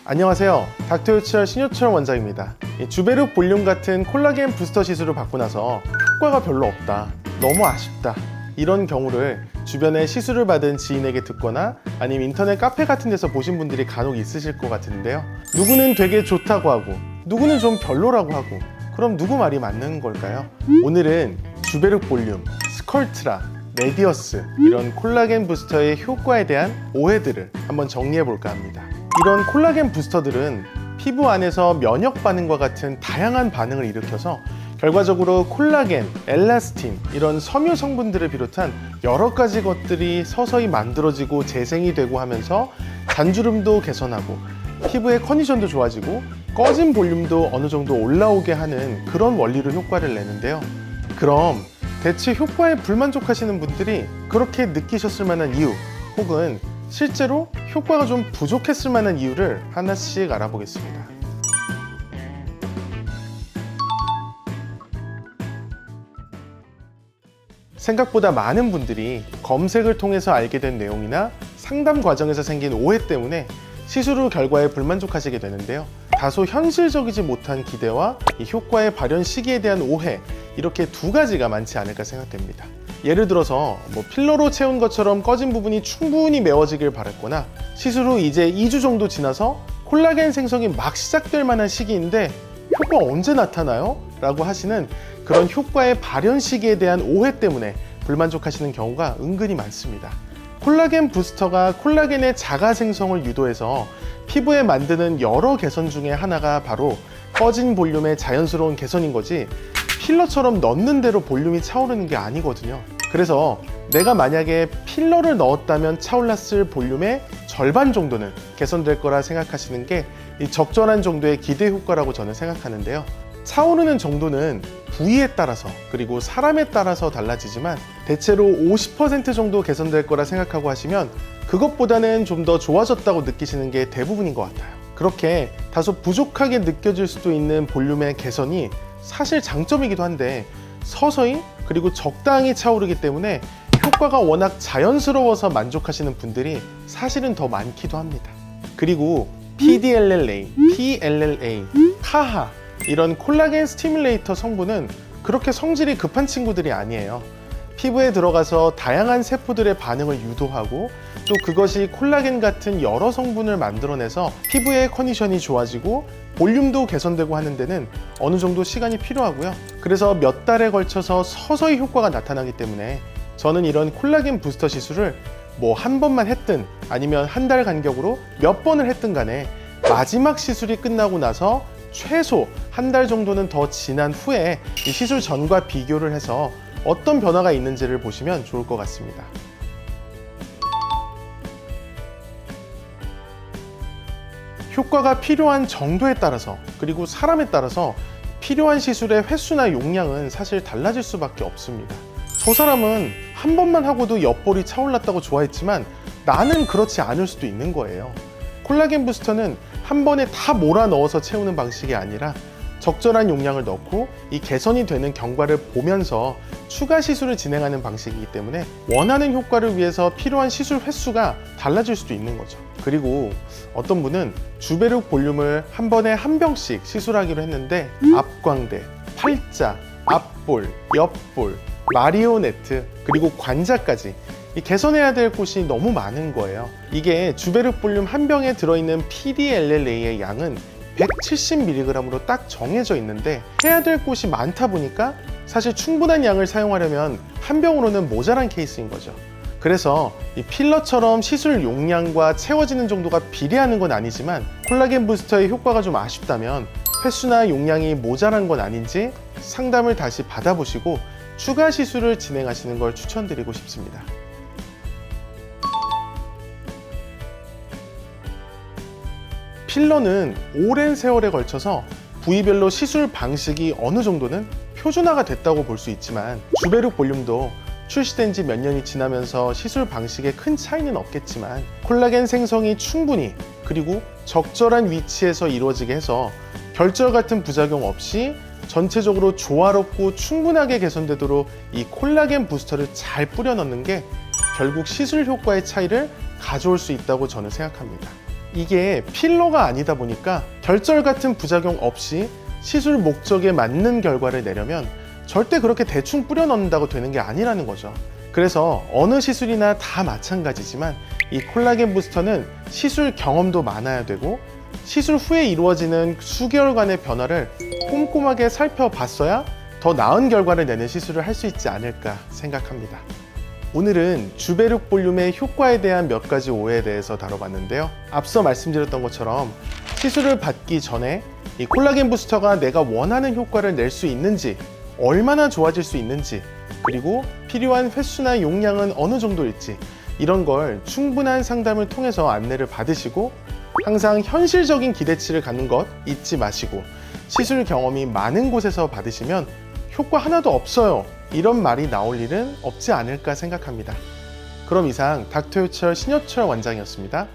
안녕하세요. 닥터유치얼 신효철 원장입니다. 주베룩 볼륨 같은 콜라겐 부스터 시술을 받고 나서 효과가 별로 없다, 너무 아쉽다, 이런 경우를 주변에 시술을 받은 지인에게 듣거나 아니면 인터넷 카페 같은 데서 보신 분들이 간혹 있으실 것 같은데요. 누구는 되게 좋다고 하고 누구는 좀 별로라고 하고, 그럼 누구 말이 맞는 걸까요? 오늘은 주베룩 볼륨, 스컬트라, 레디어스 이런 콜라겐 부스터의 효과에 대한 오해들을 한번 정리해 볼까 합니다. 이런 콜라겐 부스터들은 피부 안에서 면역 반응과 같은 다양한 반응을 일으켜서 결과적으로 콜라겐, 엘라스틴 이런 섬유 성분들을 비롯한 여러 가지 것들이 서서히 만들어지고 재생이 되고 하면서 잔주름도 개선하고 피부의 컨디션도 좋아지고 꺼진 볼륨도 어느 정도 올라오게 하는 그런 원리로 효과를 내는데요. 그럼 대체 효과에 불만족하시는 분들이 그렇게 느끼셨을 만한 이유, 혹은 실제로 효과가 좀 부족했을 만한 이유를 하나씩 알아보겠습니다. 생각보다 많은 분들이 검색을 통해서 알게 된 내용이나 상담 과정에서 생긴 오해 때문에 시술 후 결과에 불만족하시게 되는데요. 다소 현실적이지 못한 기대와 이 효과의 발현 시기에 대한 오해, 이렇게 두 가지가 많지 않을까 생각됩니다. 예를 들어서 필러로 채운 것처럼 꺼진 부분이 충분히 메워지길 바랬거나, 시술 후 이제 2주 정도 지나서 콜라겐 생성이 막 시작될 만한 시기인데 효과 언제 나타나요? 라고 하시는 그런 효과의 발현 시기에 대한 오해 때문에 불만족하시는 경우가 은근히 많습니다. 콜라겐 부스터가 콜라겐의 자가 생성을 유도해서 피부에 만드는 여러 개선 중에 하나가 바로 꺼진 볼륨의 자연스러운 개선인 거지, 필러처럼 넣는 대로 볼륨이 차오르는 게 아니거든요. 그래서 내가 만약에 필러를 넣었다면 차올랐을 볼륨의 절반 정도는 개선될 거라 생각하시는 게 이 적절한 정도의 기대 효과라고 저는 생각하는데요. 차오르는 정도는 부위에 따라서 그리고 사람에 따라서 달라지지만 대체로 50% 정도 개선될 거라 생각하고 하시면 그것보다는 좀 더 좋아졌다고 느끼시는 게 대부분인 것 같아요. 그렇게 다소 부족하게 느껴질 수도 있는 볼륨의 개선이 사실 장점이기도 한데, 서서히 그리고 적당히 차오르기 때문에 효과가 워낙 자연스러워서 만족하시는 분들이 사실은 더 많기도 합니다. 그리고 PDLLA, PLLA, 카하 이런 콜라겐 스티뮬레이터 성분은 그렇게 성질이 급한 친구들이 아니에요. 피부에 들어가서 다양한 세포들의 반응을 유도하고 또 그것이 콜라겐 같은 여러 성분을 만들어내서 피부의 컨디션이 좋아지고 볼륨도 개선되고 하는 데는 어느 정도 시간이 필요하고요. 그래서 몇 달에 걸쳐서 서서히 효과가 나타나기 때문에 저는 이런 콜라겐 부스터 시술을 한 번만 했든 아니면 한 달 간격으로 몇 번을 했든 간에 마지막 시술이 끝나고 나서 최소 한 달 정도는 더 지난 후에 이 시술 전과 비교를 해서 어떤 변화가 있는지를 보시면 좋을 것 같습니다. 효과가 필요한 정도에 따라서 그리고 사람에 따라서 필요한 시술의 횟수나 용량은 사실 달라질 수밖에 없습니다. 저 사람은 한 번만 하고도 옆볼이 차올랐다고 좋아했지만 나는 그렇지 않을 수도 있는 거예요. 콜라겐 부스터는 한 번에 다 몰아 넣어서 채우는 방식이 아니라 적절한 용량을 넣고 이 개선이 되는 경과를 보면서 추가 시술을 진행하는 방식이기 때문에 원하는 효과를 위해서 필요한 시술 횟수가 달라질 수도 있는 거죠. 그리고 어떤 분은 주베룩 볼륨을 한 번에 한 병씩 시술하기로 했는데 앞광대, 팔자, 앞볼, 옆볼, 마리오네트 그리고 관자까지 이 개선해야 될 곳이 너무 많은 거예요. 이게 주베룩 볼륨 한 병에 들어있는 PDLLA의 양은 170mg으로 딱 정해져 있는데 해야 될 곳이 많다 보니까 사실 충분한 양을 사용하려면 한 병으로는 모자란 케이스인 거죠. 그래서 이 필러처럼 시술 용량과 채워지는 정도가 비례하는 건 아니지만 콜라겐 부스터의 효과가 좀 아쉽다면 횟수나 용량이 모자란 건 아닌지 상담을 다시 받아보시고 추가 시술을 진행하시는 걸 추천드리고 싶습니다. 필러는 오랜 세월에 걸쳐서 부위별로 시술 방식이 어느 정도는 표준화가 됐다고 볼 수 있지만 주베룩 볼륨도 출시된 지 몇 년이 지나면서 시술 방식에 큰 차이는 없겠지만 콜라겐 생성이 충분히 그리고 적절한 위치에서 이루어지게 해서 결절 같은 부작용 없이 전체적으로 조화롭고 충분하게 개선되도록 이 콜라겐 부스터를 잘 뿌려 넣는 게 결국 시술 효과의 차이를 가져올 수 있다고 저는 생각합니다. 이게 필러가 아니다 보니까 결절 같은 부작용 없이 시술 목적에 맞는 결과를 내려면 절대 그렇게 대충 뿌려 넣는다고 되는 게 아니라는 거죠. 그래서 어느 시술이나 다 마찬가지지만 이 콜라겐 부스터는 시술 경험도 많아야 되고 시술 후에 이루어지는 수개월간의 변화를 꼼꼼하게 살펴봤어야 더 나은 결과를 내는 시술을 할 수 있지 않을까 생각합니다. 오늘은 주베룩 볼륨의 효과에 대한 몇 가지 오해에 대해서 다뤄봤는데요. 앞서 말씀드렸던 것처럼 시술을 받기 전에 이 콜라겐 부스터가 내가 원하는 효과를 낼 수 있는지, 얼마나 좋아질 수 있는지, 그리고 필요한 횟수나 용량은 어느 정도일지 이런 걸 충분한 상담을 통해서 안내를 받으시고 항상 현실적인 기대치를 갖는 것 잊지 마시고 시술 경험이 많은 곳에서 받으시면 효과 하나도 없어요 이런 말이 나올 일은 없지 않을까 생각합니다. 그럼 이상 닥터효철 신효철 원장이었습니다.